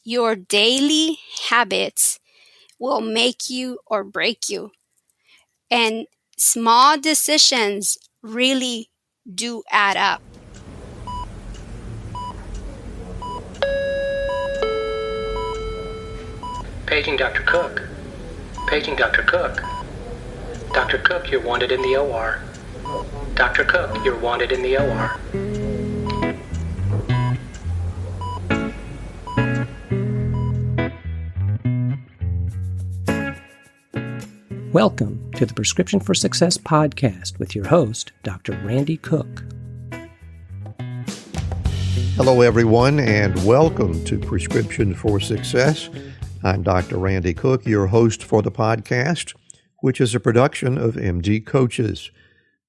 your daily habits will make you or break you. And small decisions really do add up. Paging Dr. Cook. Paging Dr. Cook. Dr. Cook, you're wanted in the OR. Dr. Cook, you're wanted in the OR. Welcome to the Prescription for Success podcast with your host, Dr. Randy Cook. Hello, everyone, and welcome to Prescription for Success. I'm Dr. Randy Cook, your host for the podcast, which is a production of MD Coaches,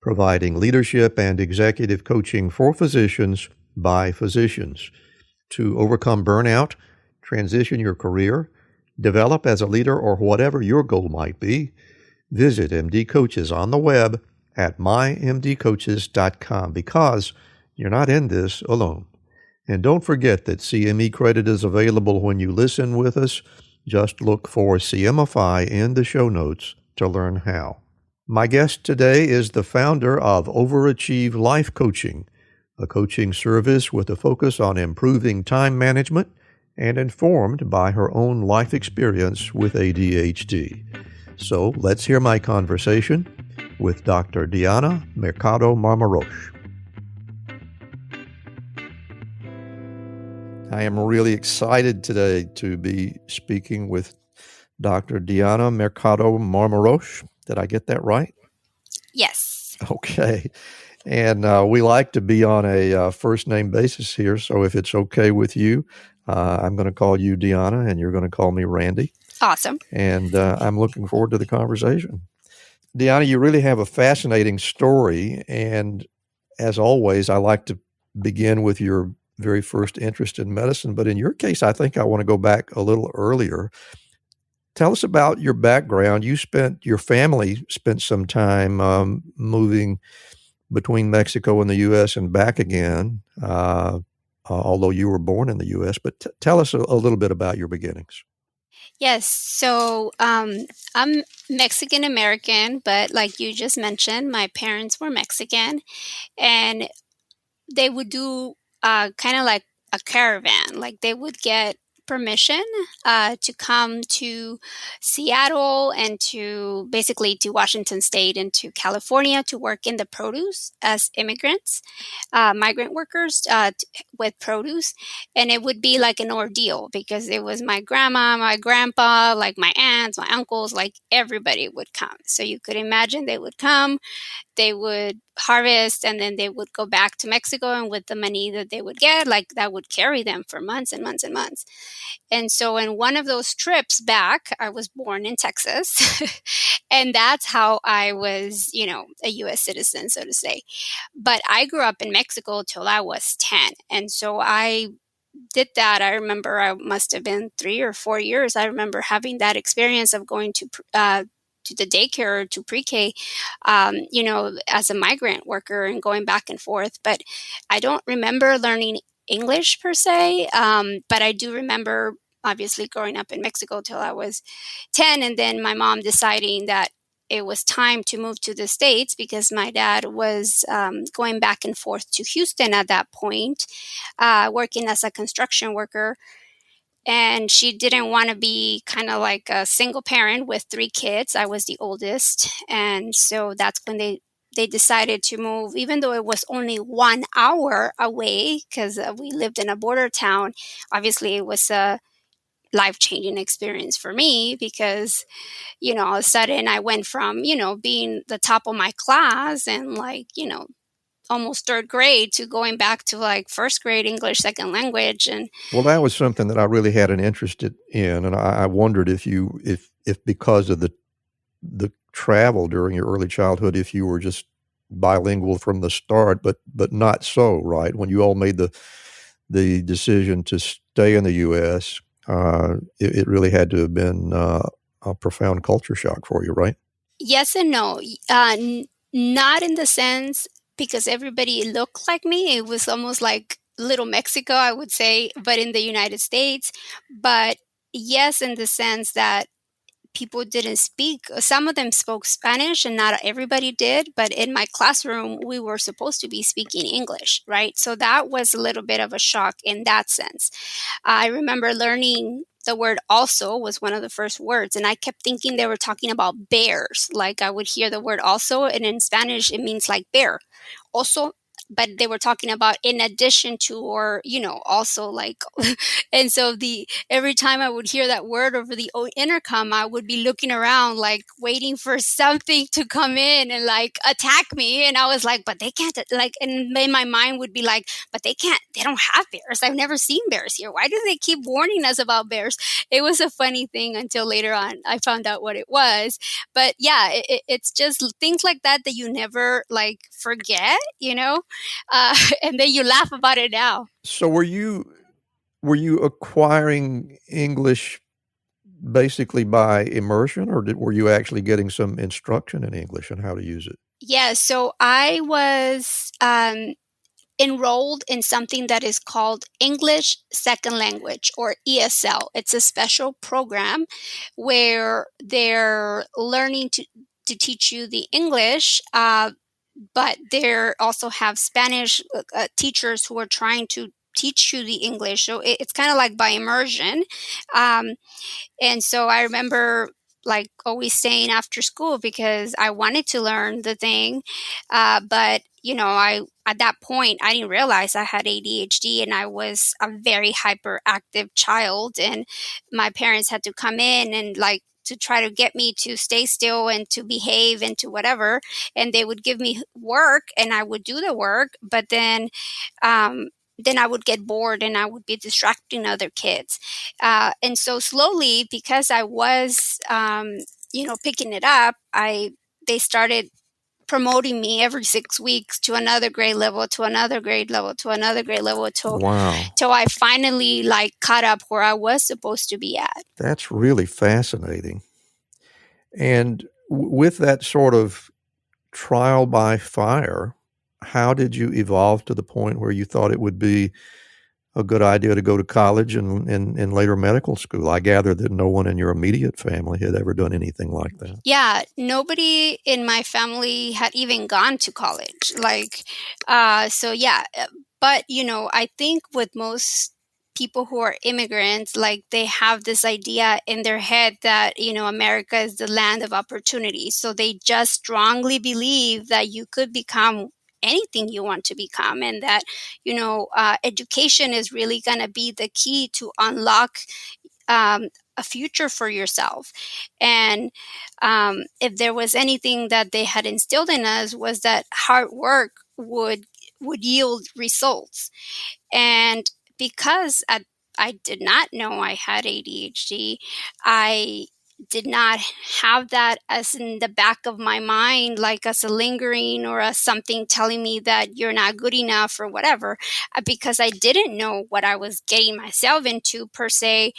providing leadership and executive coaching for physicians by physicians to overcome burnout, transition your career, develop as a leader, or whatever your goal might be. Visit MD Coaches on the web at mymdcoaches.com because you're not in this alone. And don't forget that CME credit is available when you listen with us. Just look for CMify in the show notes to learn how. My guest today is the founder of OverAchieve Life Coaching, a coaching service with a focus on improving time management and informed by her own life experience with ADHD. So let's hear my conversation with Dr. Diana Mercado Marmarosh. I am really excited today to be speaking with Dr. Diana Mercado Marmarosh. Did I get that right? Yes. Okay. And we like to be on a first name basis here. So if it's okay with you, I'm going to call you Diana and you're going to call me Randy. Awesome. And I'm looking forward to the conversation. Diana, you really have a fascinating story. And as always, I like to begin with your very first interest in medicine. But in your case, I think I want to go back a little earlier. Tell us about your background. Your family spent some time moving between Mexico and the U.S. and back again, although you were born in the U.S. But tell us a little bit about your beginnings. Yes. So I'm Mexican American, but like you just mentioned, my parents were Mexican, and they would do kind of like a caravan. Like they would get permission to come to Seattle and to basically to Washington State and to California to work in the produce as immigrants, migrant workers with produce. And it would be like an ordeal because it was my grandma, my grandpa, like my aunts, my uncles, like everybody would come. So you could imagine they would come, they would harvest, and then they would go back to Mexico, and with the money that they would get, like that would carry them for months and months and months. And so in one of those trips back, I was born in Texas, and that's how I was, a U.S. citizen, so to say. But I grew up in Mexico till I was 10. And so I did that. I remember I must have been 3 or 4 years. I remember having that experience of going to the daycare or to pre-K, as a migrant worker and going back and forth. But I don't remember learning English per se. But I do remember obviously growing up in Mexico till I was 10. And then my mom deciding that it was time to move to the States because my dad was going back and forth to Houston at that point, working as a construction worker. And she didn't want to be kind of like a single parent with 3 kids. I was the oldest. And so that's when they decided to move, even though it was only 1 hour away because we lived in a border town. Obviously, it was a life-changing experience for me because, all of a sudden I went from, being the top of my class and almost 3rd grade to going back to like 1st grade English second language. And well, that was something that I really had an interest in, and I wondered if because of the travel during your early childhood, if you were just bilingual from the start, but not so, right? When you all made the decision to stay in the U.S., it really had to have been a profound culture shock for you, right? Yes and no. Not in the sense because everybody looked like me. It was almost like Little Mexico, I would say, but in the United States. But yes, in the sense that people didn't speak. Some of them spoke Spanish and not everybody did, but in my classroom, we were supposed to be speaking English, right? So that was a little bit of a shock in that sense. I remember learning the word also was one of the first words, and I kept thinking they were talking about bears. Like I would hear the word also, and in Spanish, it means like bear. Also, but they were talking about in addition to, or also like. And so the every time I would hear that word over the intercom, I would be looking around like waiting for something to come in and like attack me. And I was like, but they can't, like, and in my mind would be like, but they don't have bears. I've never seen bears here. Why do they keep warning us about bears? It was a funny thing until later on I found out what it was. But yeah, it's just things like that that you never like forget, and then you laugh about it now. So were you acquiring English basically by immersion, or were you actually getting some instruction in English and how to use it? Yeah, so I was enrolled in something that is called English Second Language, or ESL. It's a special program where they're learning to teach you the English, but they also have Spanish teachers who are trying to teach you the English. So it's kind of like by immersion. And so I remember like always staying after school because I wanted to learn the thing. But I at that point I didn't realize I had ADHD, and I was a very hyperactive child, and my parents had to come in and like to try to get me to stay still and to behave and to whatever. And they would give me work and I would do the work, but then I would get bored and I would be distracting other kids. And so slowly, because I was, picking it up, they started promoting me every 6 weeks to another grade level, to another grade level, to another grade level, Wow. till I finally like caught up where I was supposed to be at. That's really fascinating. And with that sort of trial by fire, how did you evolve to the point where you thought it would be a good idea to go to college and later medical school? I gather that no one in your immediate family had ever done anything like that. Yeah, nobody in my family had even gone to college. So yeah, but I think with most people who are immigrants, like they have this idea in their head that, America is the land of opportunity. So they just strongly believe that you could become anything you want to become, and that, education is really going to be the key to unlock a future for yourself. And if there was anything that they had instilled in us was that hard work would yield results. And because I did not know I had ADHD, I did not have that as in the back of my mind, like as a lingering or as something telling me that you're not good enough or whatever, because I didn't know what I was getting myself into per se.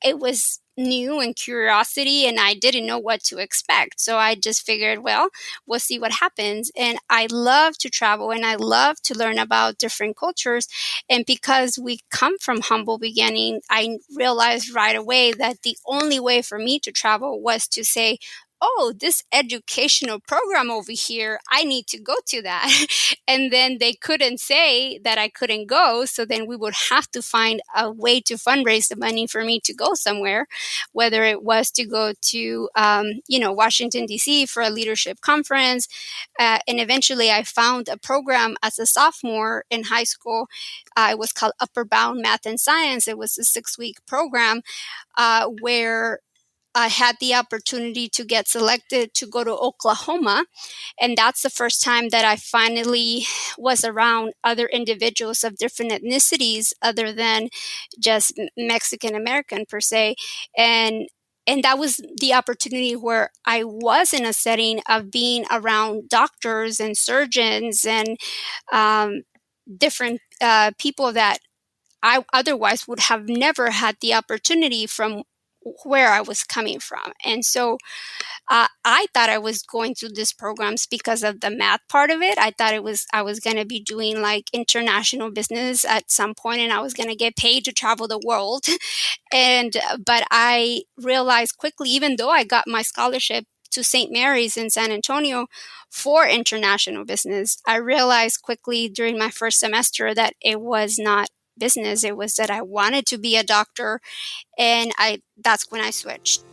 It was new and curiosity, and I didn't know what to expect. So I just figured, well, we'll see what happens. And I love to travel and I love to learn about different cultures. And because we come from humble beginning, I realized right away that the only way for me to travel was to say, oh, this educational program over here, I need to go to that. And then they couldn't say that I couldn't go. So then we would have to find a way to fundraise the money for me to go somewhere, whether it was to go to, Washington, D.C. for a leadership conference. And eventually I found a program as a sophomore in high school. It was called Upper Bound Math and Science. It was a 6-week program where I had the opportunity to get selected to go to Oklahoma. And that's the first time that I finally was around other individuals of different ethnicities other than just Mexican American per se. And that was the opportunity where I was in a setting of being around doctors and surgeons and different people that I otherwise would have never had the opportunity from where I was coming from. And so I thought I was going through these programs because of the math part of it. I thought I was going to be doing like international business at some point, and I was going to get paid to travel the world. But I realized quickly, even though I got my scholarship to St. Mary's in San Antonio for international business, I realized quickly during my first semester that it was not business. It was that I wanted to be a doctor, and that's when I switched.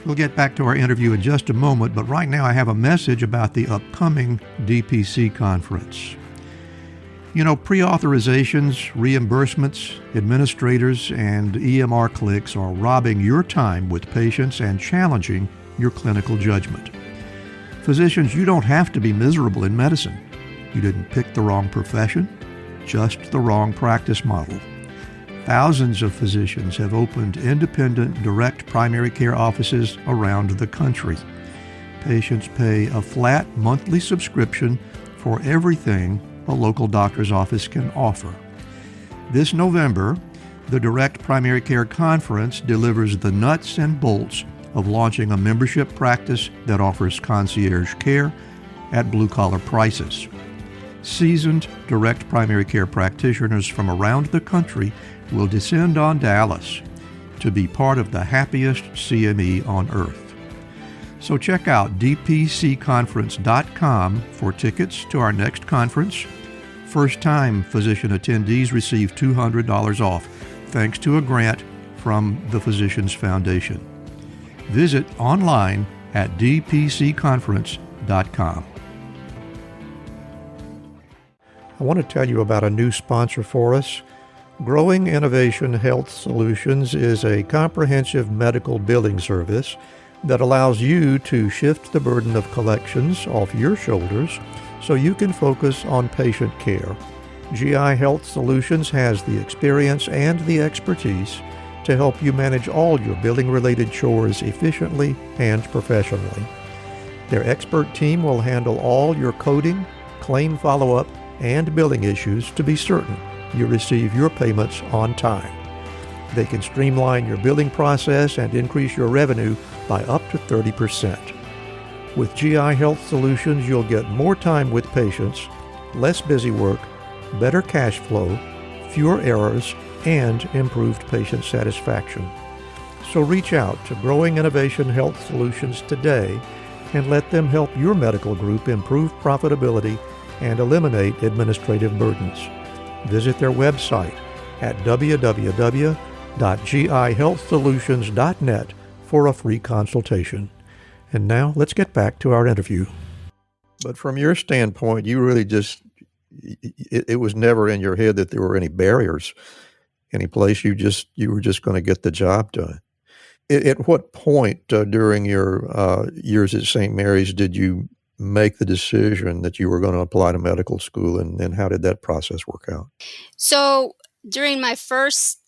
We'll get back to our interview in just a moment, but right now I have a message about the upcoming DPC conference. You know, pre-authorizations, reimbursements, administrators, and EMR clicks are robbing your time with patients and challenging your clinical judgment. Physicians, you don't have to be miserable in medicine. You didn't pick the wrong profession, just the wrong practice model. Thousands of physicians have opened independent direct primary care offices around the country. Patients pay a flat monthly subscription for everything a local doctor's office can offer. This November, the Direct Primary Care Conference delivers the nuts and bolts of launching a membership practice that offers concierge care at blue-collar prices. Seasoned direct primary care practitioners from around the country will descend on Dallas to be part of the happiest CME on earth. So check out dpcconference.com for tickets to our next conference. First-time physician attendees receive $200 off, thanks to a grant from the Physicians Foundation. Visit online at dpcconference.com. I want to tell you about a new sponsor for us. Growing Innovation Health Solutions is a comprehensive medical billing service that allows you to shift the burden of collections off your shoulders so you can focus on patient care. GI Health Solutions has the experience and the expertise to help you manage all your billing-related chores efficiently and professionally. Their expert team will handle all your coding, claim follow-up, and billing issues to be certain you receive your payments on time. They can streamline your billing process and increase your revenue by up to 30%. With GI Health Solutions, you'll get more time with patients, less busy work, better cash flow, fewer errors, and improved patient satisfaction. So reach out to Growing Innovation Health Solutions today and let them help your medical group improve profitability and eliminate administrative burdens. Visit their website at www.gihealthsolutions.net for a free consultation. And now let's get back to our interview. But from your standpoint, you really just, it was never in your head that there were any barriers, any place you were just going to get the job done. At what point during your years at St. Mary's did you make the decision that you were going to apply to medical school, and how did that process work out? So during my first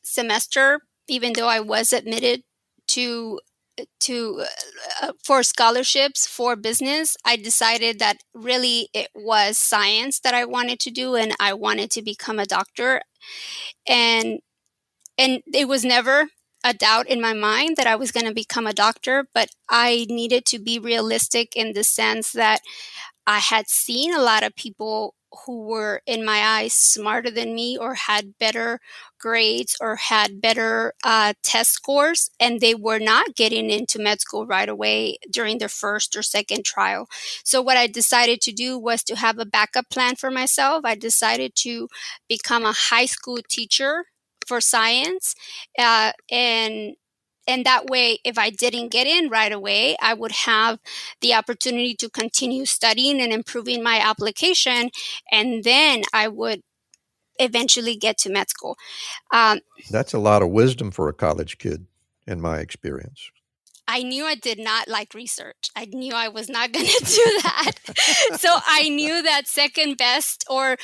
semester, even though I was admitted to for scholarships for business, I decided that really it was science that I wanted to do, and I wanted to become a doctor. And it was never a doubt in my mind that I was going to become a doctor, but I needed to be realistic in the sense that I had seen a lot of people who were, in my eyes, smarter than me or had better grades or had better test scores, and they were not getting into med school right away during their first or second trial. So what I decided to do was to have a backup plan for myself. I decided to become a high school teacher for science, and that way, if I didn't get in right away, I would have the opportunity to continue studying and improving my application, and then I would eventually get to med school. That's a lot of wisdom for a college kid, in my experience. I knew I did not like research. I knew I was not going to do that. So I knew that second best, or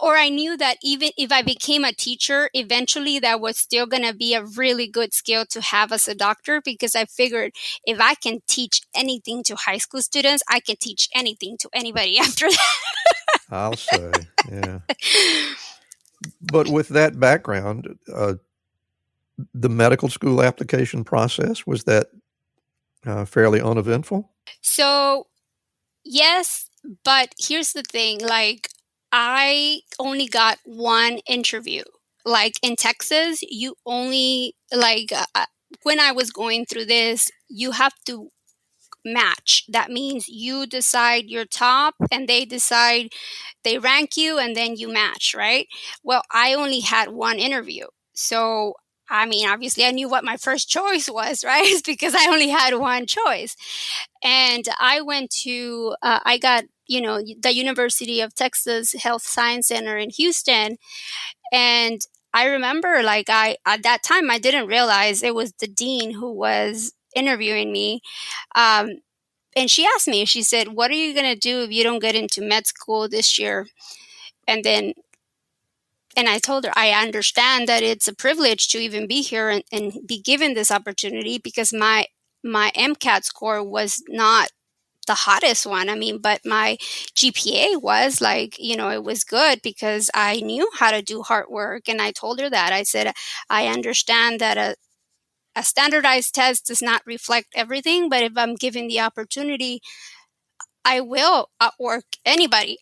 I knew that even if I became a teacher, eventually that was still going to be a really good skill to have as a doctor, because I figured if I can teach anything to high school students, I can teach anything to anybody after that. I'll say, yeah. But with that background, the medical school application process, was that fairly uneventful? So, yes, but here's the thing, like, I only got one interview. Like in Texas, you only, like, when I was going through this, you have to match. That means you decide your top and they decide, they rank you and then you match, right? Well, I only had one interview. So, I mean, obviously I knew what my first choice was, right? It's because I only had one choice. And I went to, I got, the University of Texas Health Science Center in Houston. And I remember, like, at that time, I didn't realize it was the dean who was interviewing me. Um, and she asked me, she said, "What are you going to do if you don't get into med school this year?" And then, and I told her, I understand that it's a privilege to even be here and be given this opportunity, because my MCAT score was not the hottest one. I mean, but my GPA was, like, it was good because I knew how to do hard work. And I told her that. I said, I understand that a standardized test does not reflect everything, but if I'm given the opportunity, I will outwork anybody.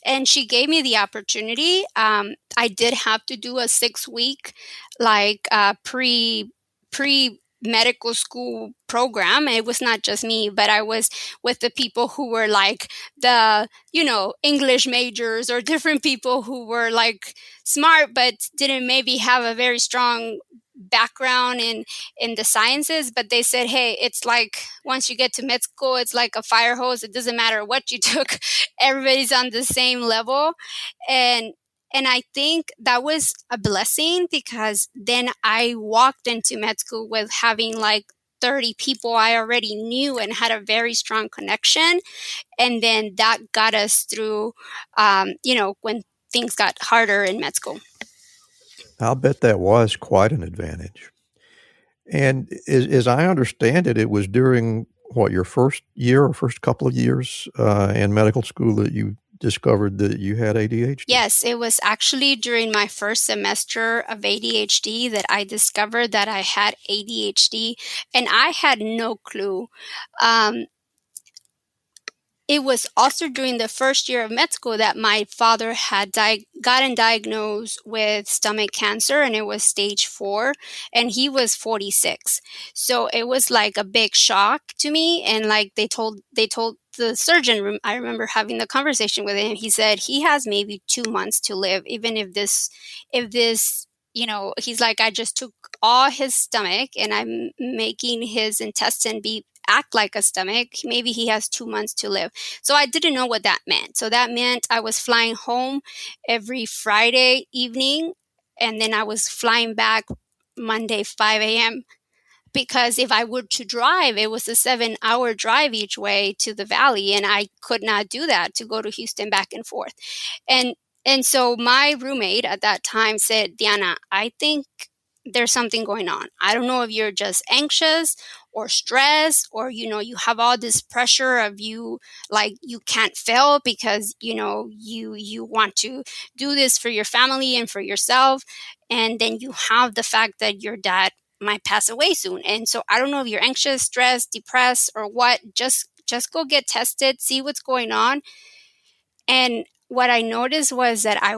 And she gave me the opportunity. I did have to do a 6-week, like, pre medical school program. It was not just me, but I was with the people who were like the, English majors, or different people who were like smart, but didn't maybe have a very strong background in the sciences. But they said, hey, it's like, once you get to med school, it's like a fire hose. It doesn't matter what you took. Everybody's on the same level. And I think that was a blessing, because then I walked into med school with having like 30 people I already knew and had a very strong connection. And then that got us through, when things got harder in med school. I'll bet that was quite an advantage. And as I understand it, it was during your first year or first couple of years in medical school that you discovered that you had ADHD? Yes, it was actually during my first semester of ADHD that I discovered that I had ADHD, and I had no clue. It was also during the first year of med school that my father had gotten diagnosed with stomach cancer, and it was stage 4, and he was 46. So it was like a big shock to me. And like they told the surgeon, I remember having the conversation with him. He said he has maybe 2 months to live, even if this, he's like, I just took all his stomach and I'm making his intestine act like a stomach. Maybe he has 2 months to live. So I didn't know what that meant. So that meant I was flying home every Friday evening, and then I was flying back Monday 5 a.m. Because if I were to drive, it was a 7-hour drive each way to the valley, and I could not do that to go to Houston back and forth. And so my roommate at that time said, Diana, I think there's something going on. I don't know if you're just anxious or stressed, or, you have all this pressure of you, like you can't fail because, you want to do this for your family and for yourself. And then you have the fact that your dad might pass away soon. And so I don't know if you're anxious, stressed, depressed, or what. Just go get tested, see what's going on. And what I noticed was that I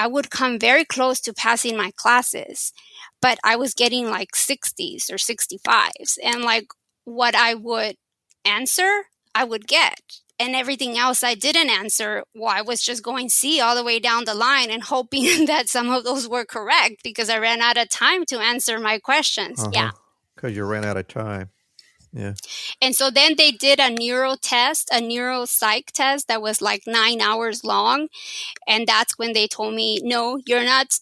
would come very close to passing my classes, but I was getting like 60s or 65s. And like what I would answer, I would get. And everything else I didn't answer, well, I was just going C all the way down the line and hoping that some of those were correct, because I ran out of time to answer my questions. Yeah. Because you ran out of time. Yeah. And so then they did a neuropsych test that was like 9 hours long. And that's when they told me, no, you're not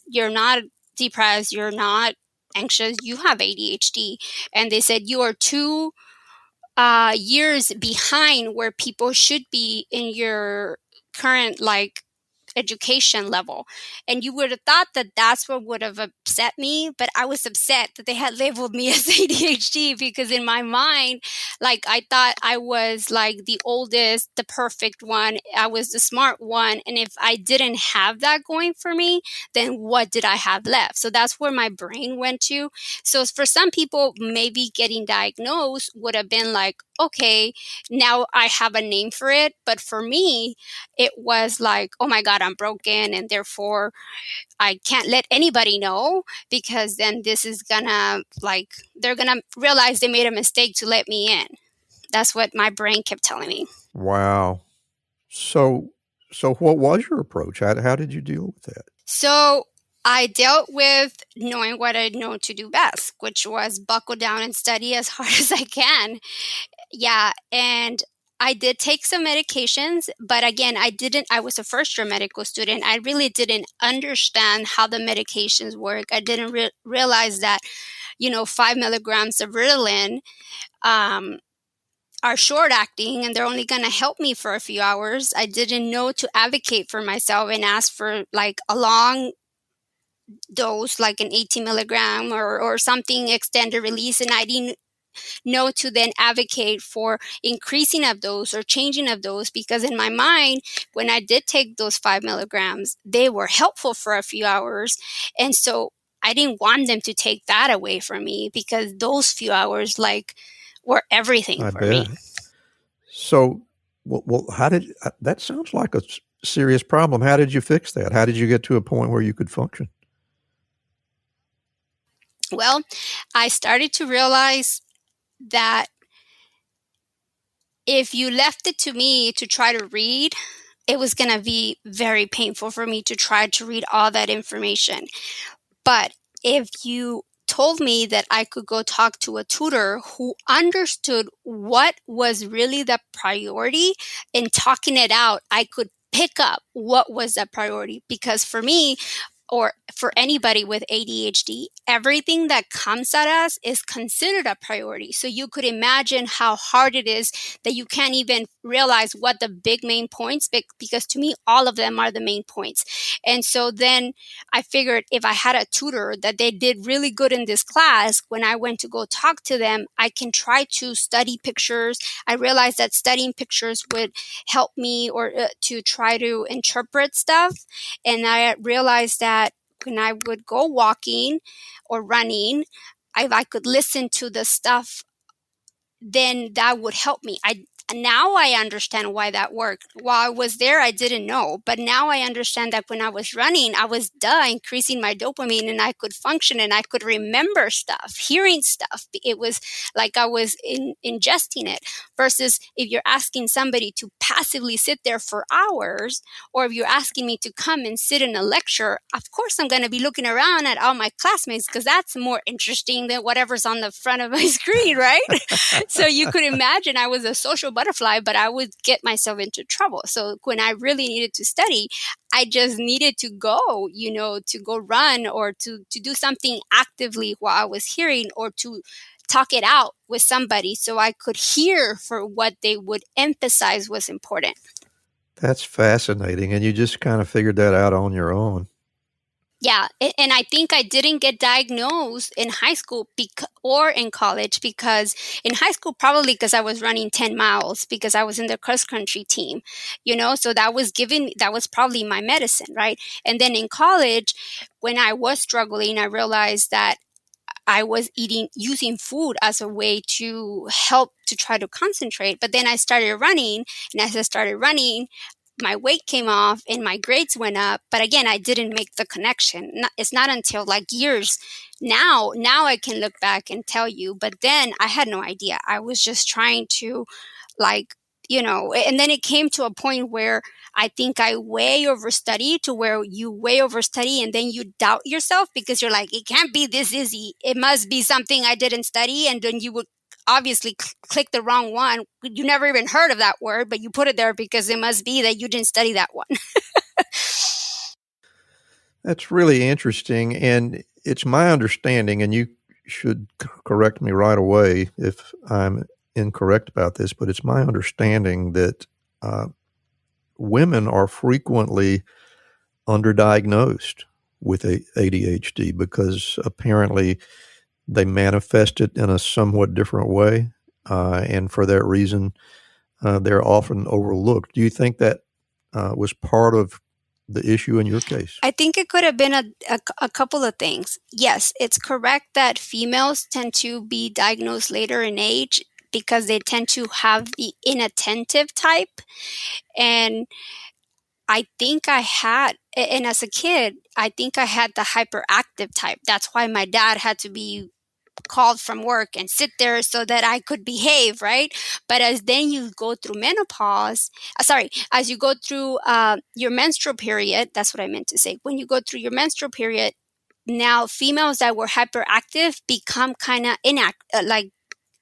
depressed. You're not anxious. You have ADHD. And they said, you are 2 years behind where people should be in your current, like, education level. And you would have thought that that's what would have upset me, but I was upset that they had labeled me as ADHD, because in my mind, like, I thought I was like the oldest, the perfect one. I was the smart one. And if I didn't have that going for me, then what did I have left? So that's where my brain went to. So for some people, maybe getting diagnosed would have been like, okay, now I have a name for it. But for me, it was like, oh my God, I'm broken, and therefore I can't let anybody know, because then this is gonna, like, they're gonna realize they made a mistake to let me in. That's what my brain kept telling me. Wow. So what was your approach? How did you deal with that? So I dealt with knowing what I know to do best, which was buckle down and study as hard as I can. Yeah. And I did take some medications, but again, I was a first year medical student. I really didn't understand how the medications work. I didn't realize that, 5 milligrams of Ritalin are short acting, and they're only going to help me for a few hours. I didn't know to advocate for myself and ask for like a long dose, like an 18 milligram or something extended release. And I didn't know to then advocate for increasing of those or changing of those, because in my mind, when I did take those 5 milligrams, they were helpful for a few hours. And so I didn't want them to take that away from me, because those few hours were everything for me. So, well, how did that sounds like a serious problem? How did you fix that? How did you get to a point where you could function? Well, I started to realize that if you left it to me to try to read, it was going to be very painful for me to try to read all that information. But if you told me that I could go talk to a tutor who understood what was really the priority, and talking it out, I could pick up what was the priority. Because for me, or for anybody with ADHD, everything that comes at us is considered a priority. So you could imagine how hard it is that you can't even realize what the big main points, because to me, all of them are the main points. And so then I figured if I had a tutor that they did really good in this class, when I went to go talk to them, I can try to study pictures. I realized that studying pictures would help me or to try to interpret stuff. And I realized that when I would go walking or running, if I could listen to the stuff, then that would help me. Now I understand why that worked. While I was there, I didn't know. But now I understand that when I was running, I was increasing my dopamine, and I could function and I could remember stuff, hearing stuff. It was like I was ingesting it. Versus if you're asking somebody to passively sit there for hours, or if you're asking me to come and sit in a lecture, of course I'm going to be looking around at all my classmates, because that's more interesting than whatever's on the front of my screen, right? So you could imagine I was a social butterfly, but I would get myself into trouble. So when I really needed to study, I just needed to go, to go run, or to do something actively while I was hearing, or to talk it out with somebody so I could hear for what they would emphasize was important. That's fascinating. And you just kind of figured that out on your own. Yeah. And I think I didn't get diagnosed in high school or in college, because in high school, probably because I was running 10 miles, because I was in the cross country team, so that was probably my medicine, right? And then in college, when I was struggling, I realized that I was using food as a way to help to try to concentrate. But then I started running, and as I started running, my weight came off and my grades went up. But again, I didn't make the connection. It's not until years now I can look back and tell you. But then I had no idea. I was just trying to and then it came to a point where I think I way overstudied, to where you way overstudy and then you doubt yourself, because you're like, it can't be this easy. It must be something I didn't study. And then you would obviously click the wrong one. You never even heard of that word, but you put it there because it must be that you didn't study that one. That's really interesting. And it's my understanding, and you should correct me right away if I'm incorrect about this, but it's my understanding that women are frequently underdiagnosed with ADHD because apparently they manifest it in a somewhat different way. And for that reason, they're often overlooked. Do you think that was part of the issue in your case? I think it could have been a couple of things. Yes, it's correct that females tend to be diagnosed later in age because they tend to have the inattentive type. And I think I had, and as a kid, I think I had the hyperactive type. That's why my dad had to be called from work and sit there so that I could behave, right? But as then you go through menopause, as you go through your menstrual period, that's what I meant to say. When you go through your menstrual period, now females that were hyperactive become kind of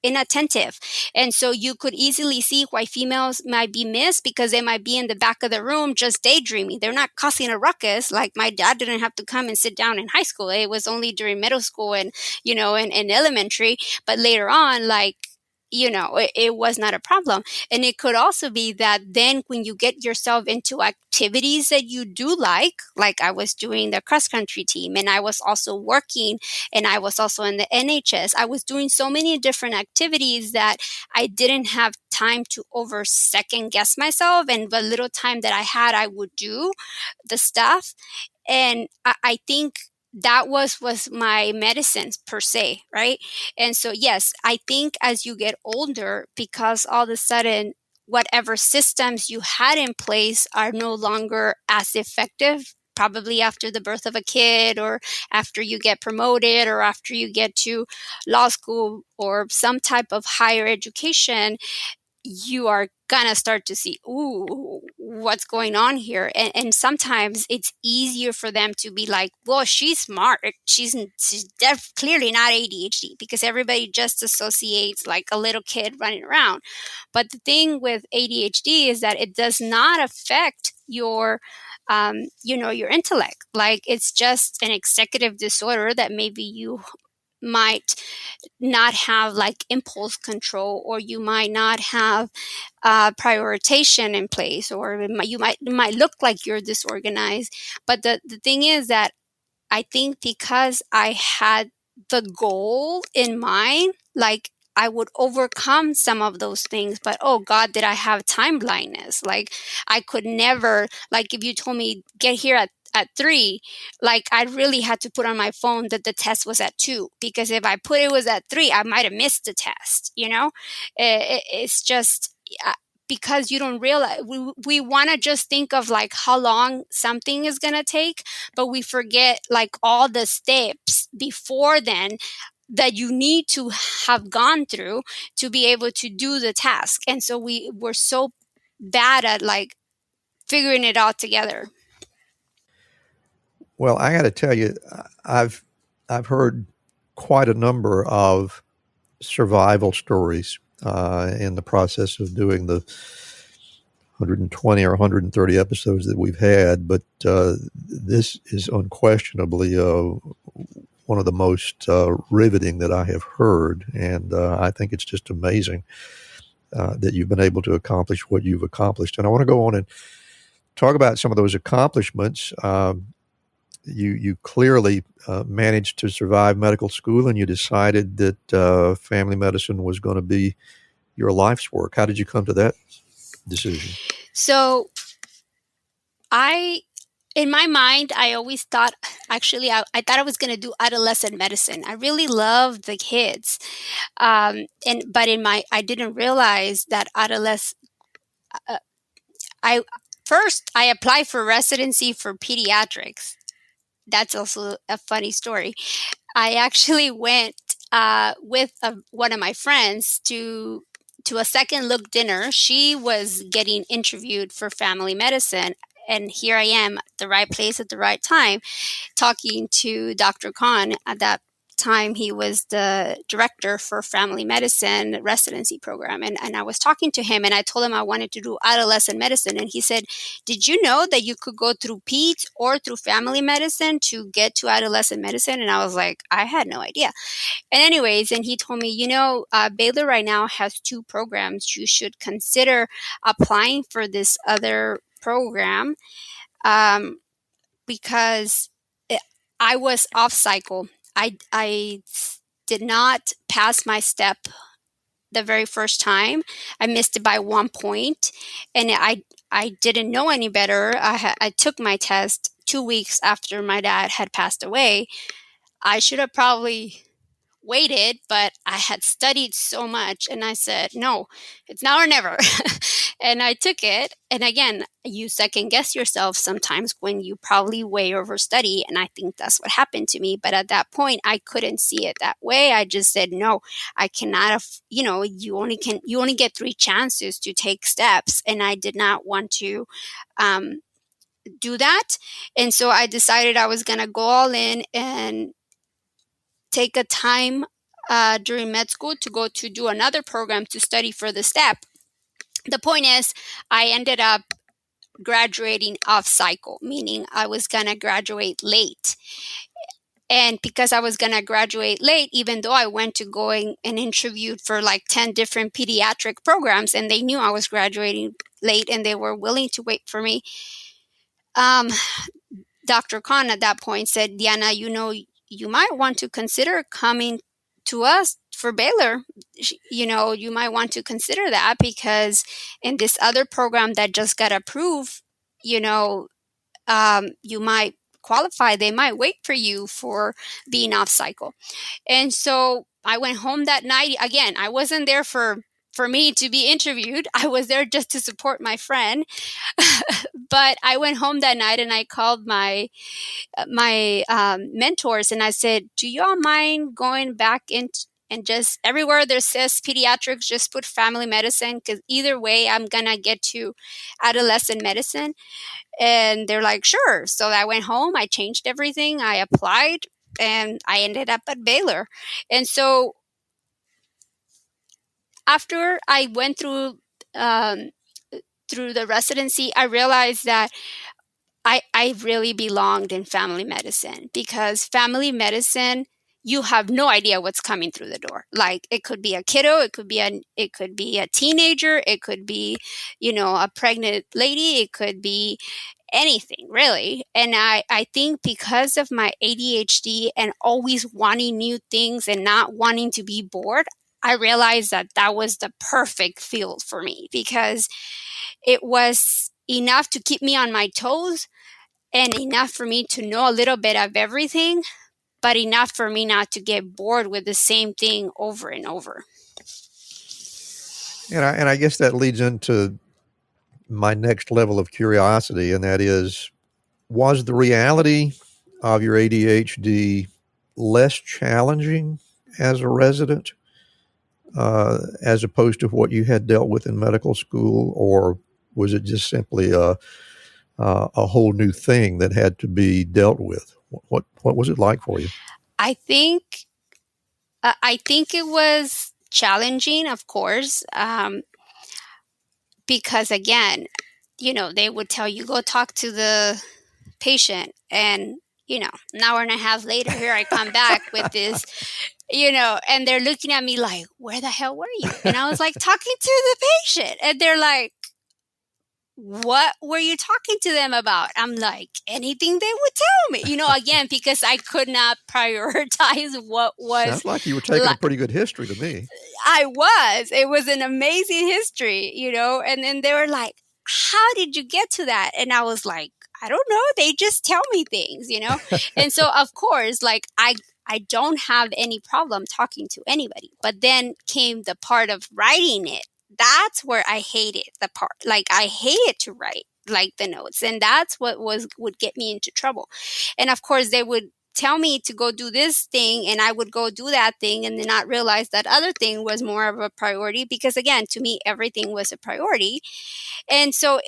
inattentive. And so you could easily see why females might be missed because they might be in the back of the room just daydreaming. They're not causing a ruckus. Like my dad didn't have to come and sit down in high school. It was only during middle school and, in elementary. But later on, it was not a problem. And it could also be that then when you get yourself into activities that you do like I was doing the cross country team, and I was also working, and I was also in the NHS. I was doing so many different activities that I didn't have time to over second guess myself. And the little time that I had, I would do the stuff. And I think that was my medicines per se, right? And so, yes, I think as you get older, because all of a sudden, whatever systems you had in place are no longer as effective, probably after the birth of a kid or after you get promoted or after you get to law school or some type of higher education, you are gonna start to see, ooh, what's going on here? And sometimes it's easier for them to be like, well, she's smart. She's clearly not ADHD, because everybody just associates like a little kid running around. But the thing with ADHD is that it does not affect your your intellect. Like, it's just an executive disorder that maybe you might not have like impulse control, or you might not have prioritization in place, or it might look like you're disorganized. But the thing is that I think because I had the goal in mind, like I would overcome some of those things. But oh God, did I have time blindness? Like I could never, like if you told me get here at 3, like I really had to put on my phone that the test was at 2, because if I put it was at 3, I might have missed the test. It's just because you don't realize, we want to just think of like how long something is going to take, but we forget like all the steps before then that you need to have gone through to be able to do the task. And so we're so bad at like figuring it out together. Well, I got to tell you, I've heard quite a number of survival stories in the process of doing the 120 or 130 episodes that we've had, but this is unquestionably one of the most riveting that I have heard, and I think it's just amazing that you've been able to accomplish what you've accomplished. And I want to go on and talk about some of those accomplishments. You clearly managed to survive medical school, and you decided that family medicine was going to be your life's work. How did you come to that decision? So in my mind, I always thought, actually, I thought I was going to do adolescent medicine. I really loved the kids. But I didn't realize that I applied for residency for pediatrics. That's also a funny story. I actually went with one of my friends to a second look dinner. She was getting interviewed for family medicine, and here I am at the right place at the right time, talking to Dr. Khan. At that time, he was the director for family medicine residency program. And I was talking to him, and I told him I wanted to do adolescent medicine. And he said, did you know that you could go through peds or through family medicine to get to adolescent medicine? And I was like, I had no idea. And anyways, and he told me, Baylor right now has 2 programs. You should consider applying for this other program. because I was off cycle. I did not pass my step the very first time. I missed it by 1 point, and I didn't know any better. I took my test 2 weeks after my dad had passed away. I should have probably waited, but I had studied so much, and I said, no, it's now or never. And I took it. And again, you second guess yourself sometimes when you probably way over study. And I think that's what happened to me. But at that point, I couldn't see it that way. I just said, no, I cannot, you only get 3 chances to take steps. And I did not want to, do that. And so I decided I was going to go all in and take a time during med school to go to do another program to study for the step. The point is, I ended up graduating off cycle, meaning I was going to graduate late. And because I was going to graduate late, even though I went to going and interviewed for like 10 different pediatric programs, and they knew I was graduating late and they were willing to wait for me, Dr. Khan at that point said, Diana, you might want to consider coming to us for Baylor. You might want to consider that, because in this other program that just got approved, you might qualify. They might wait for you for being off cycle. And so I went home that night. Again, I wasn't there for me to be interviewed. I was there just to support my friend. But I went home that night and I called my mentors and I said, do y'all mind going back in and just everywhere there says pediatrics, just put family medicine, because either way I'm gonna get to adolescent medicine? And they're like, sure. So I went home, I changed everything, I applied, and I ended up at Baylor. And so after I went through the residency, I realized that I really belonged in family medicine, because family medicine, you have no idea what's coming through the door. Like, it could be a kiddo, it could be a teenager, it could be, a pregnant lady, it could be anything really. And I think because of my ADHD and always wanting new things and not wanting to be bored, I realized that was the perfect field for me, because it was enough to keep me on my toes and enough for me to know a little bit of everything, but enough for me not to get bored with the same thing over and over. And I guess that leads into my next level of curiosity, and that is, was the reality of your ADHD less challenging as a resident, as opposed to what you had dealt with in medical school, or was it just simply a whole new thing that had to be dealt with? What was it like for you? I think it was challenging, of course, because again, they would tell you, go talk to the patient, and an hour and a half later, here I come back with this, and they're looking at me like, where the hell were you? And I was like, talking to the patient. And they're like, what were you talking to them about? I'm like, anything they would tell me, again, because I could not prioritize what was. Sounds like you were taking a pretty good history to me. It was an amazing history, and then they were like, how did you get to that? And I was like, I don't know. They just tell me things, And so, of course, like I don't have any problem talking to anybody. But then came the part of writing it. That's where I hated the part. Like, I hated to write like the notes. And that's what would get me into trouble. And of course, they would tell me to go do this thing, and I would go do that thing and then not realize that other thing was more of a priority, because again, to me, everything was a priority. And so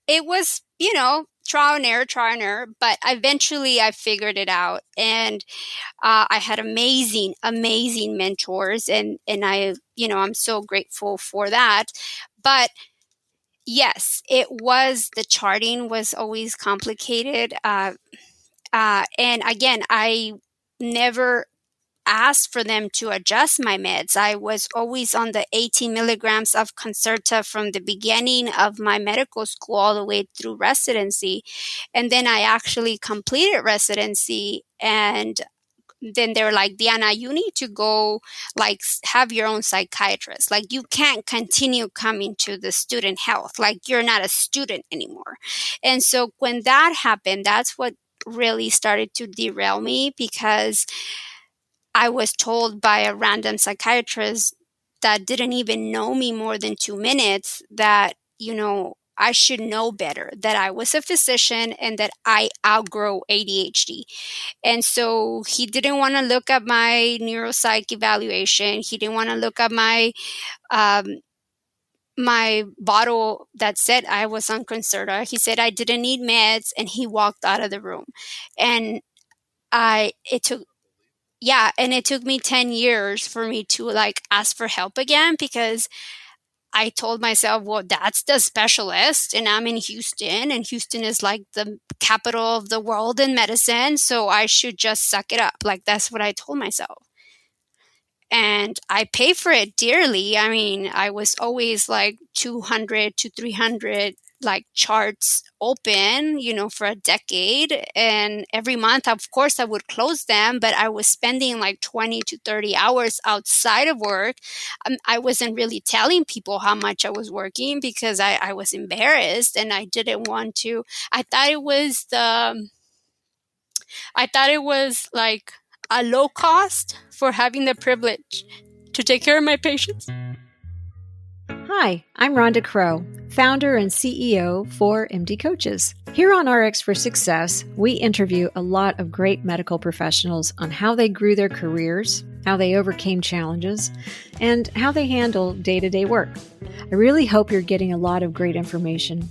it was, trial and error, but eventually I figured it out. And I had amazing mentors, and I, I'm so grateful for that. But yes, the charting was always complicated. And again, I ask for them to adjust my meds. I was always on the 18 milligrams of Concerta from the beginning of my medical school all the way through residency. And then I actually completed residency, and then they're like, Diana, you need to go like have your own psychiatrist. Like, you can't continue coming to the student health. Like, you're not a student anymore. And so when that happened, that's what really started to derail me, because I was told by a random psychiatrist that didn't even know me more than 2 minutes that, I should know better, that I was a physician and that I outgrow ADHD. And so he didn't want to look at my neuropsych evaluation. He didn't want to look at my bottle that said I was on Concerta. He said I didn't need meds, and he walked out of the room. And it took me 10 years for me to like ask for help again, because I told myself, well, that's the specialist, and I'm in Houston, and Houston is like the capital of the world in medicine, so I should just suck it up. Like, that's what I told myself. And I pay for it dearly. I mean, I was always like 200 to 300 like charts open, for a decade. And every month, of course, I would close them, but I was spending like 20 to 30 hours outside of work. I wasn't really telling people how much I was working, because I was embarrassed, and I didn't want to. I thought it was like a low cost for having the privilege to take care of my patients. Hi, I'm Rhonda Crow, founder and CEO for MD Coaches. Here on RX for Success, we interview a lot of great medical professionals on how they grew their careers, how they overcame challenges, and how they handle day-to-day work. I really hope you're getting a lot of great information.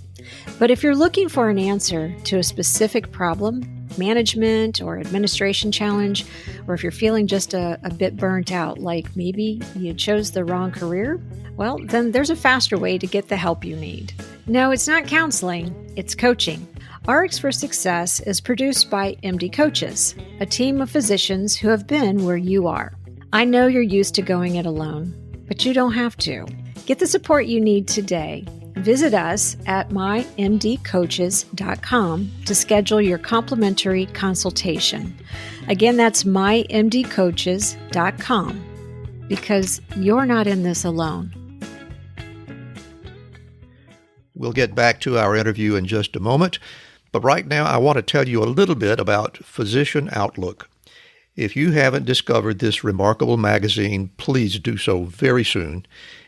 But if you're looking for an answer to a specific problem, management or administration challenge, or if you're feeling just a bit burnt out, like maybe you chose the wrong career, well, then there's a faster way to get the help you need. No, it's not counseling, it's coaching. RX for Success is produced by MD Coaches, a team of physicians who have been where you are. I know you're used to going it alone, but you don't have to. Get the support you need today. Visit us at mymdcoaches.com to schedule your complimentary consultation. Again, that's mymdcoaches.com, because you're not in this alone. We'll get back to our interview in just a moment, but right now I want to tell you a little bit about Physician Outlook. If you haven't discovered this remarkable magazine, please do so very soon.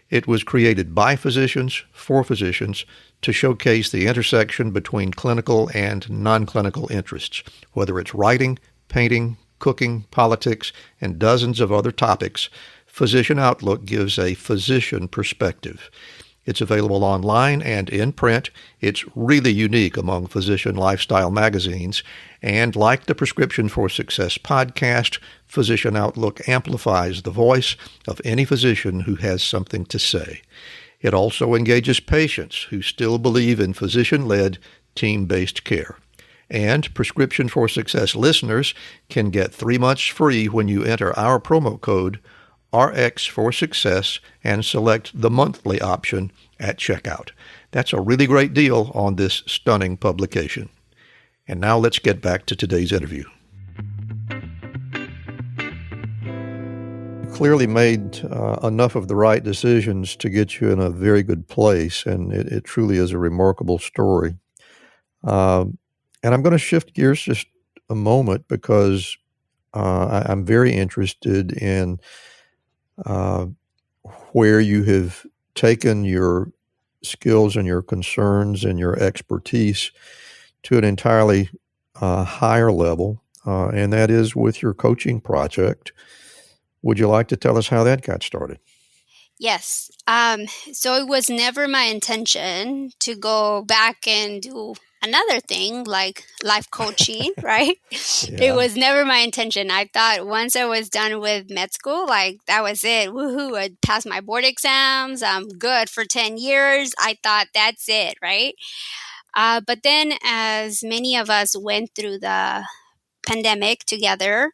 It was created by physicians, for physicians, to showcase the intersection between clinical and non-clinical interests. Whether it's writing, painting, cooking, politics, and dozens of other topics, Physician Outlook gives a physician perspective. It's available online and in print. It's really unique among physician lifestyle magazines. And like the Prescription for Success podcast, Physician Outlook amplifies the voice of any physician who has something to say. It also engages patients who still believe in physician-led, team-based care. And Prescription for Success listeners can get 3 months free when you enter our promo code RX for Success and select the monthly option at checkout. That's a really great deal on this stunning publication. And now let's get back to today's interview. Clearly made enough of the right decisions to get you in a very good place, and it truly is a remarkable story. And I'm going to shift gears just a moment, because I'm very interested in where you have taken your skills and your concerns and your expertise to an entirely higher level, and that is with your coaching project. Would you like to tell us how that got started? Yes. So it was never my intention to go back and do another thing like life coaching, right? Yeah. It was never my intention. I thought once I was done with med school, like that was it. Woohoo, I'd passed my board exams. I'm good for 10 years. I thought that's it, right? But then as many of us went through the pandemic together,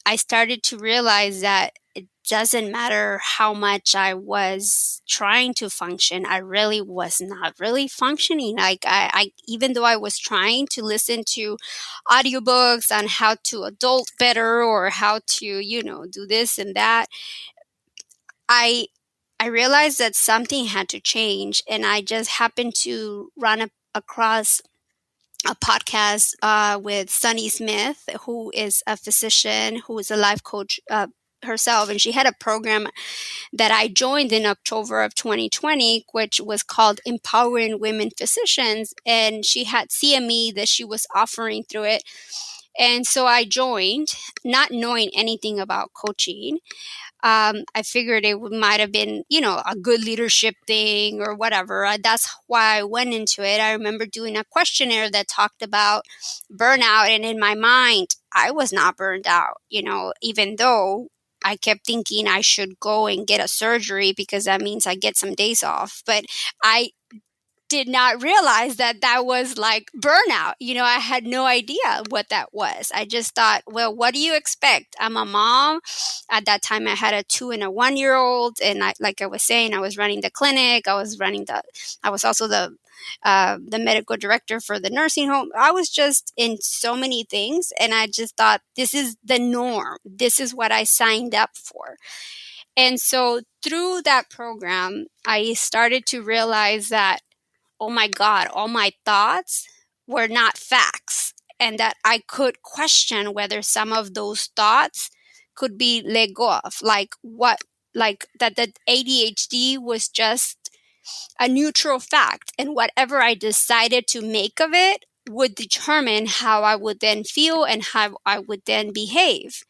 I started to realize that it doesn't matter how much I was trying to function, I really was not really functioning. Like I even though I was trying to listen to audiobooks on how to adult better or how to, do this and that, I I realized that something had to change, and I just happened to run across a podcast with Sunny Smith, who is a physician, who is a life coach herself, and she had a program that I joined in October of 2020, which was called Empowering Women Physicians, and she had CME that she was offering through it. And so I joined, not knowing anything about coaching. I figured it might have been, a good leadership thing or whatever. That's why I went into it. I remember doing a questionnaire that talked about burnout. And in my mind, I was not burned out, even though I kept thinking I should go and get a surgery because that means I get some days off. But I did not realize that that was like burnout. I had no idea what that was. I just thought, well, what do you expect? I'm a mom. At that time, I had a 2 and a 1-year-old. And like I was saying, I was running the clinic. I was also the medical director for the nursing home. I was just in so many things. And I just thought, this is the norm. This is what I signed up for. And so through that program, I started to realize that, oh my God, all my thoughts were not facts, and that I could question whether some of those thoughts could be let go of. Like that the ADHD was just a neutral fact, and whatever I decided to make of it would determine how I would then feel and how I would then behave.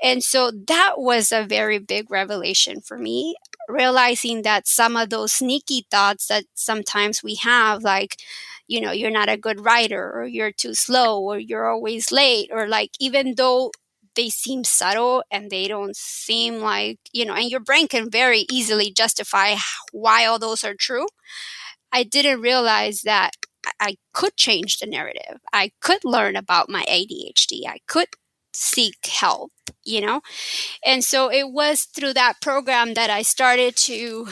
And so that was a very big revelation for me, realizing that some of those sneaky thoughts that sometimes we have, like, you're not a good writer, or you're too slow, or you're always late, or like, even though they seem subtle and they don't seem like, and your brain can very easily justify why all those are true. I didn't realize that I could change the narrative. I could learn about my ADHD. I could seek help. And so it was through that program that I started to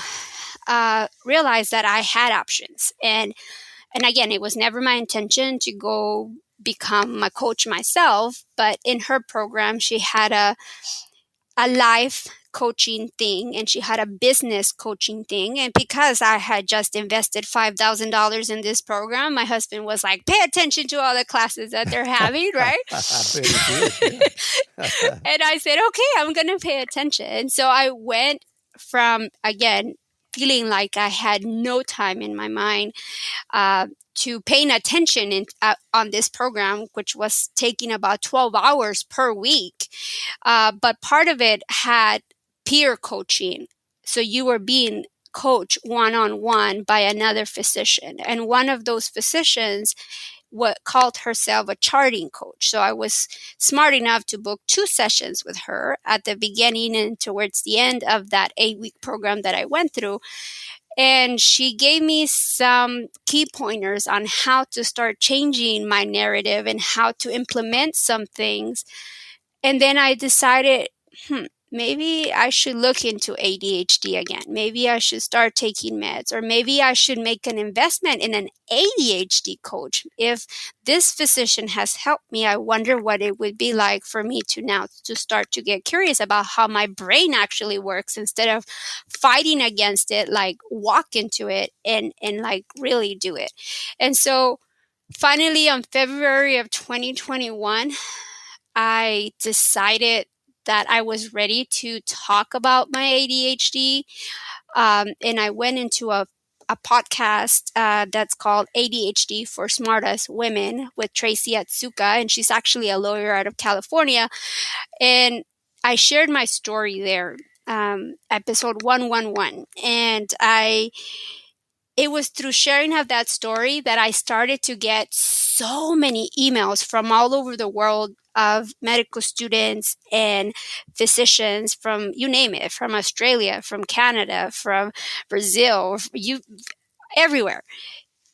realize that I had options. And again, it was never my intention to go become a coach myself, but in her program, she had a life coaching thing, and she had a business coaching thing. And because I had just invested $5,000 in this program, my husband was like, pay attention to all the classes that they're having, right? I bet he did, yeah. And I said, okay, I'm going to pay attention. And so I went from, again, feeling like I had no time in my mind to paying attention on this program, which was taking about 12 hours per week. But part of it had peer coaching. So you were being coached one-on-one by another physician. And one of those physicians called herself a charting coach. So I was smart enough to book 2 sessions with her at the beginning and towards the end of that 8-week program that I went through. And she gave me some key pointers on how to start changing my narrative and how to implement some things. And then I decided, maybe I should look into ADHD again. Maybe I should start taking meds, or maybe I should make an investment in an ADHD coach. If this physician has helped me, I wonder what it would be like for me to start to get curious about how my brain actually works, instead of fighting against it, like walk into it and like really do it. And so finally, on February of 2021, I decided that I was ready to talk about my ADHD. And I went into a podcast that's called ADHD for Smartest Women with Tracy Atsuka. And she's actually a lawyer out of California. And I shared my story there, episode 111. And it was through sharing of that story that I started to get so many emails from all over the world of medical students and physicians from, you name it, from Australia, from Canada, from Brazil, everywhere.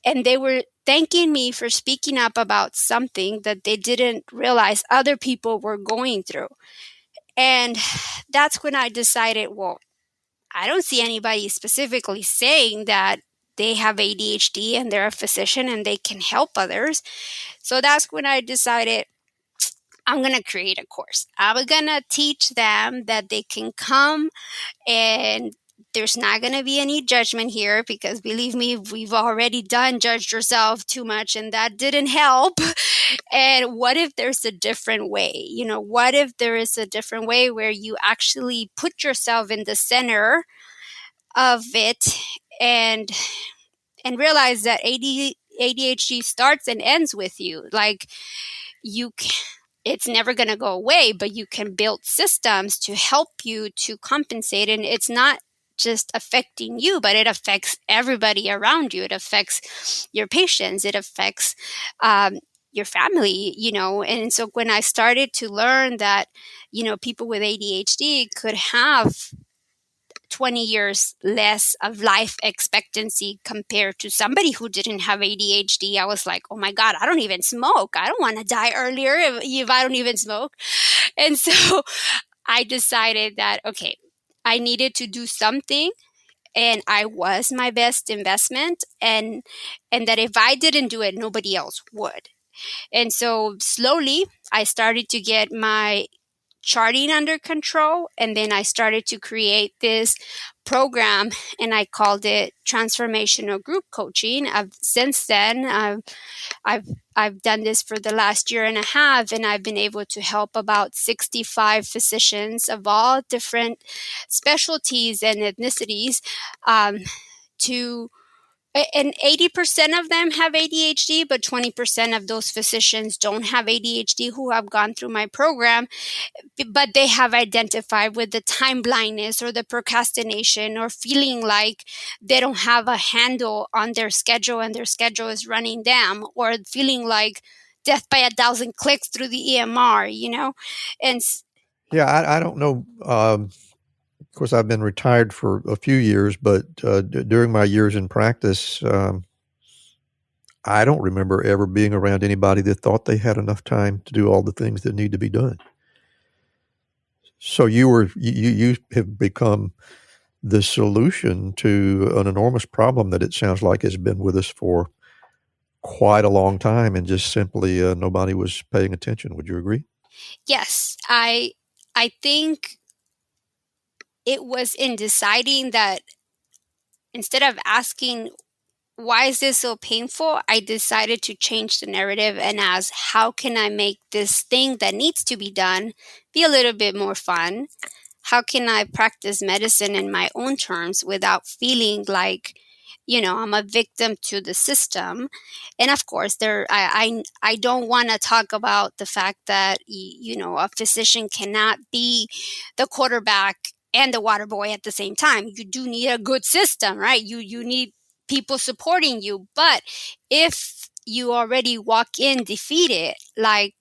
and they were thanking me for speaking up about something that they didn't realize other people were going through. And that's when I decided, well, I don't see anybody specifically saying that they have ADHD and they're a physician and they can help others. So that's when I decided I'm going to create a course. I'm going to teach them that they can come, and there's not going to be any judgment here, because believe me, we've already judged yourself too much and that didn't help. And what if there's a different way? What if there is a different way where you actually put yourself in the center of it and realize that ADHD starts and ends with you. Like, it's never going to go away, but you can build systems to help you to compensate. And it's not just affecting you, but it affects everybody around you. It affects your patients. It affects your family, And so when I started to learn that, people with ADHD could have 20 years less of life expectancy compared to somebody who didn't have ADHD, I was like, oh my God, I don't even smoke. I don't want to die earlier if I don't even smoke. And so I decided that, okay, I needed to do something, and I was my best investment, and that if I didn't do it, nobody else would. And so slowly I started to get my charting under control, and then I started to create this program, and I called it Transformational Group Coaching. Since then, I've done this for the last year and a half, and I've been able to help about 65 physicians of all different specialties and ethnicities and 80% of them have ADHD, but 20% of those physicians don't have ADHD who have gone through my program, but they have identified with the time blindness or the procrastination or feeling like they don't have a handle on their schedule and their schedule is running them, or feeling like death by 1,000 clicks through the EMR, And I don't know. Of course, I've been retired for a few years, but during my years in practice, I don't remember ever being around anybody that thought they had enough time to do all the things that need to be done. So you have become the solution to an enormous problem that it sounds like has been with us for quite a long time, and just simply nobody was paying attention. Would you agree? Yes, I think it was in deciding that instead of asking, why is this so painful? I decided to change the narrative and ask, how can I make this thing that needs to be done be a little bit more fun? How can I practice medicine in my own terms without feeling like, I'm a victim to the system? And of course, I don't want to talk about the fact that, a physician cannot be the quarterback and the water boy at the same time. You do need a good system, right? You need people supporting you. But if you already walk in defeated, like,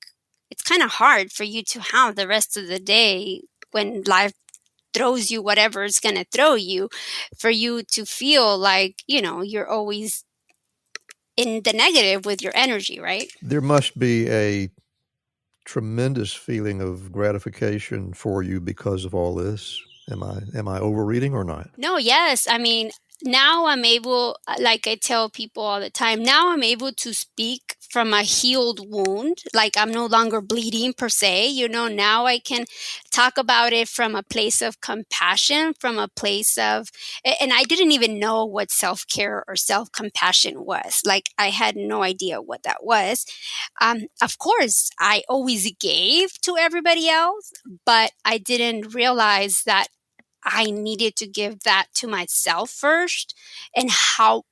it's kind of hard for you to have the rest of the day, when life throws you whatever it's going to throw you, for you to feel like, you're always in the negative with your energy, right? There must be a tremendous feeling of gratification for you because of all this. Am I overreading or not? No, yes. I mean, now I'm able, like I tell people all the time, now I'm able to speak from a healed wound. Like, I'm no longer bleeding per se, now I can talk about it from a place of compassion, from a place of, and I didn't even know what self-care or self-compassion was. Like, I had no idea what that was. Of course, I always gave to everybody else, but I didn't realize that I needed to give that to myself first, and how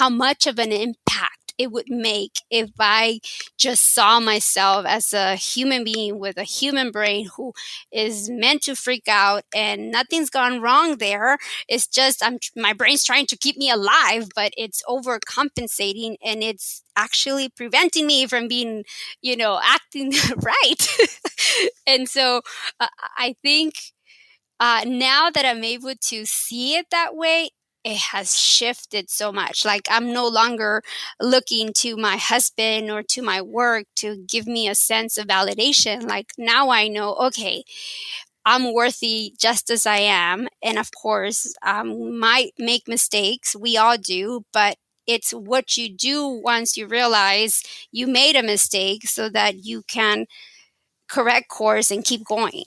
much of an impact it would make if I just saw myself as a human being with a human brain who is meant to freak out, and nothing's gone wrong there. It's just my brain's trying to keep me alive, but it's overcompensating, and it's actually preventing me from being, acting right. And so I think now that I'm able to see it that way, it has shifted so much. Like, I'm no longer looking to my husband or to my work to give me a sense of validation. Like, now I know, okay, I'm worthy just as I am. And of course, might make mistakes. We all do, but it's what you do once you realize you made a mistake so that you can correct course and keep going.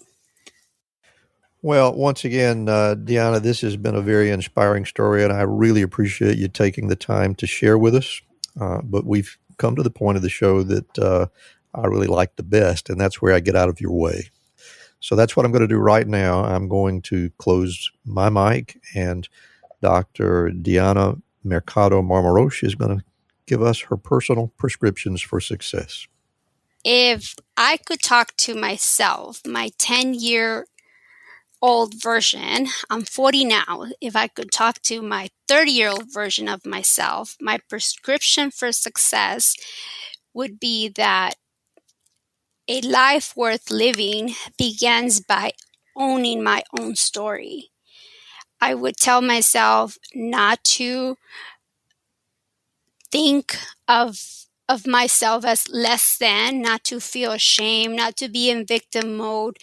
Well, once again, Deanna, this has been a very inspiring story, and I really appreciate you taking the time to share with us. But we've come to the point of the show that I really like the best, and that's where I get out of your way. So that's what I'm going to do right now. I'm going to close my mic, and Dr. Deanna Mercado Marmarosh is going to give us her personal prescriptions for success. If I could talk to myself, my 10-year-old version, I'm 40 now. If I could talk to my 30-year-old version of myself, my prescription for success would be that a life worth living begins by owning my own story. I would tell myself not to think of myself as less than, not to feel ashamed, not to be in victim mode,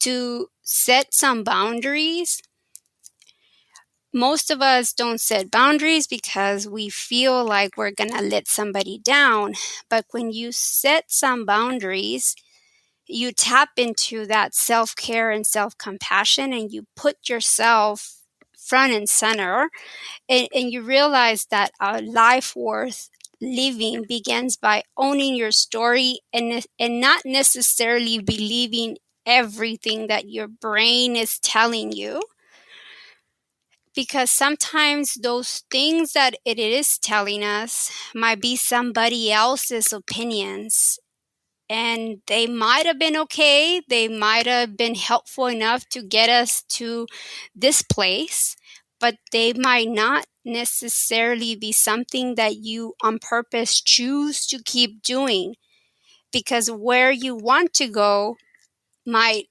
to set some boundaries. Most of us don't set boundaries because we feel like we're going to let somebody down. But when you set some boundaries, you tap into that self-care and self-compassion, and you put yourself front and center, and you realize that a life worth living begins by owning your story and not necessarily believing everything that your brain is telling you. Because sometimes those things that it is telling us might be somebody else's opinions. And they might have been okay. They might have been helpful enough to get us to this place, but they might not necessarily be something that you on purpose choose to keep doing, because where you want to go might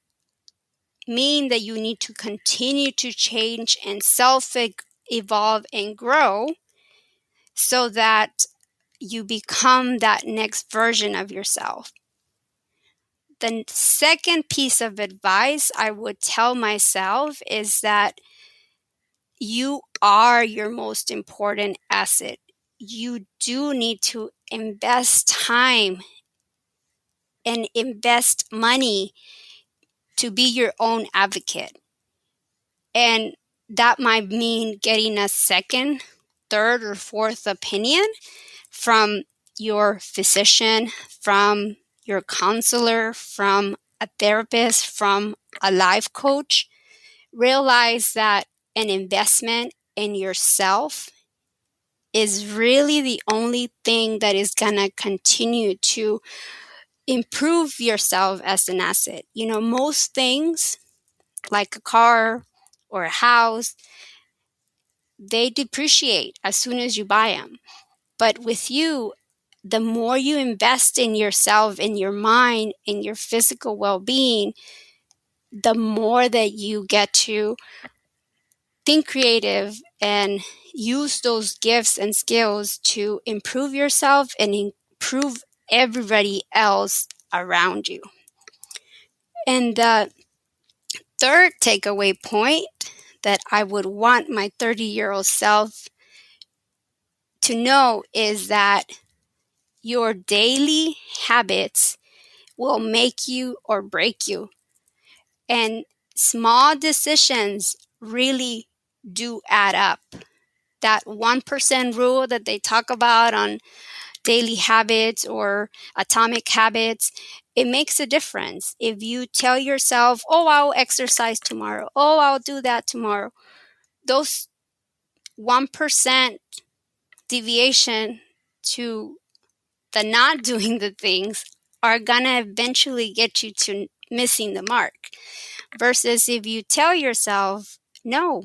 mean that you need to continue to change and self-evolve and grow so that you become that next version of yourself. The second piece of advice I would tell myself is that you are your most important asset. You do need to invest time and invest money to be your own advocate. And that might mean getting a second, third, or fourth opinion from your physician, from your counselor, from a therapist, from a life coach. Realize that an investment in yourself is really the only thing that is going to continue to improve yourself as an asset. You know, most things like a car or a house, they depreciate as soon as you buy them. But with you, the more you invest in yourself, in your mind, in your physical well-being, the more that you get to think creative and use those gifts and skills to improve yourself and improve everybody else around you. And the third takeaway point that I would want my 30-year-old self to know is that your daily habits will make you or break you. And small decisions really do add up. That 1% rule that they talk about on daily habits or atomic habits, it makes a difference. If you tell yourself, oh, I'll exercise tomorrow, oh, I'll do that tomorrow, those 1% deviation to the not doing the things are gonna eventually get you to missing the mark. Versus if you tell yourself, no,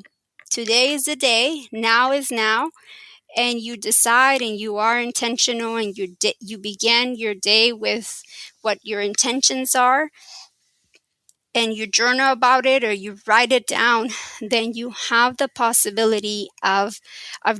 today is the day, now is now, and you decide and you are intentional and you begin your day with what your intentions are, and you journal about it or you write it down, then you have the possibility of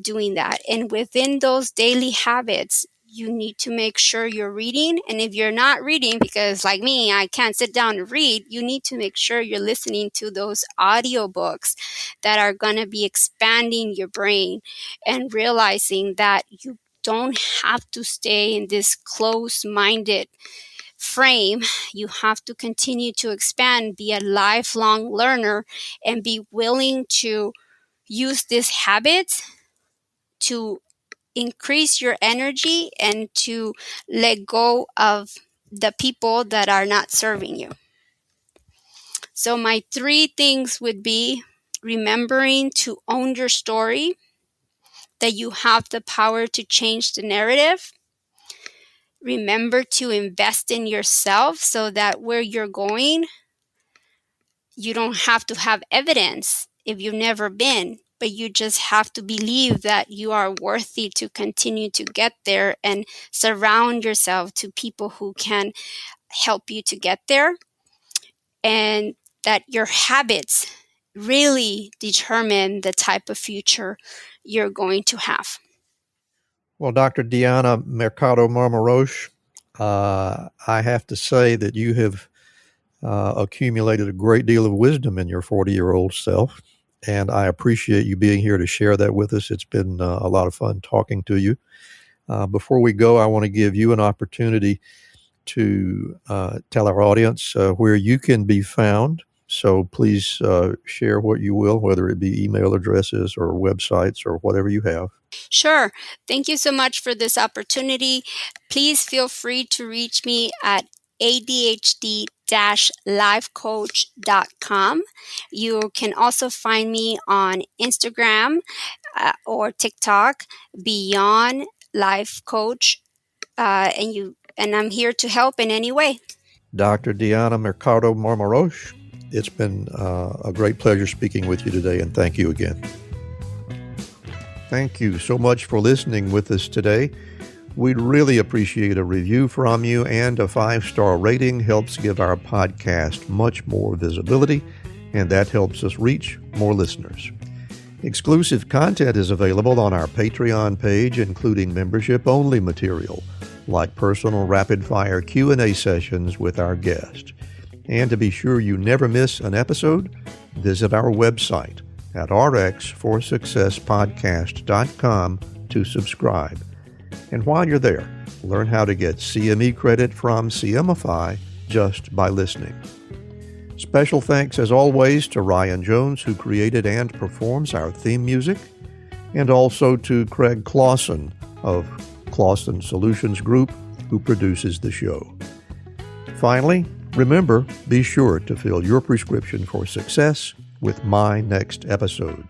doing that. And within those daily habits, you need to make sure you're reading. And if you're not reading, because like me, I can't sit down and read, you need to make sure you're listening to those audiobooks that are going to be expanding your brain and realizing that you don't have to stay in this closed-minded frame. You have to continue to expand, be a lifelong learner, and be willing to use these habits to increase your energy and to let go of the people that are not serving you. So my 3 things would be remembering to own your story, that you have the power to change the narrative. Remember to invest in yourself so that where you're going, you don't have to have evidence if you've never been, but you just have to believe that you are worthy to continue to get there, and surround yourself to people who can help you to get there, and that your habits really determine the type of future you're going to have. Well, Dr. Deanna Mercado Marmarosh, I have to say that you have accumulated a great deal of wisdom in your 40-year-old self, and I appreciate you being here to share that with us. It's been a lot of fun talking to you. Before we go, I want to give you an opportunity to tell our audience where you can be found. So please share what you will, whether it be email addresses or websites or whatever you have. Sure. Thank you so much for this opportunity. Please feel free to reach me at adhd-lifecoach.com. You can also find me on Instagram or TikTok, Beyond Life Coach, and I'm here to help in any way. Dr. Deanna Mercado Marmarosh, it's been a great pleasure speaking with you today, and thank you again. Thank you so much for listening with us today. We'd really appreciate a review from you, and a 5-star rating helps give our podcast much more visibility, and that helps us reach more listeners. Exclusive content is available on our Patreon page, including membership-only material, like personal rapid-fire Q&A sessions with our guest. And to be sure you never miss an episode, visit our website at rxforsuccesspodcast.com to subscribe. And while you're there, learn how to get CME credit from CMify just by listening. Special thanks, as always, to Ryan Jones, who created and performs our theme music, and also to Craig Clausen of Clausen Solutions Group, who produces the show. Finally, remember, be sure to fill your prescription for success with my next episode.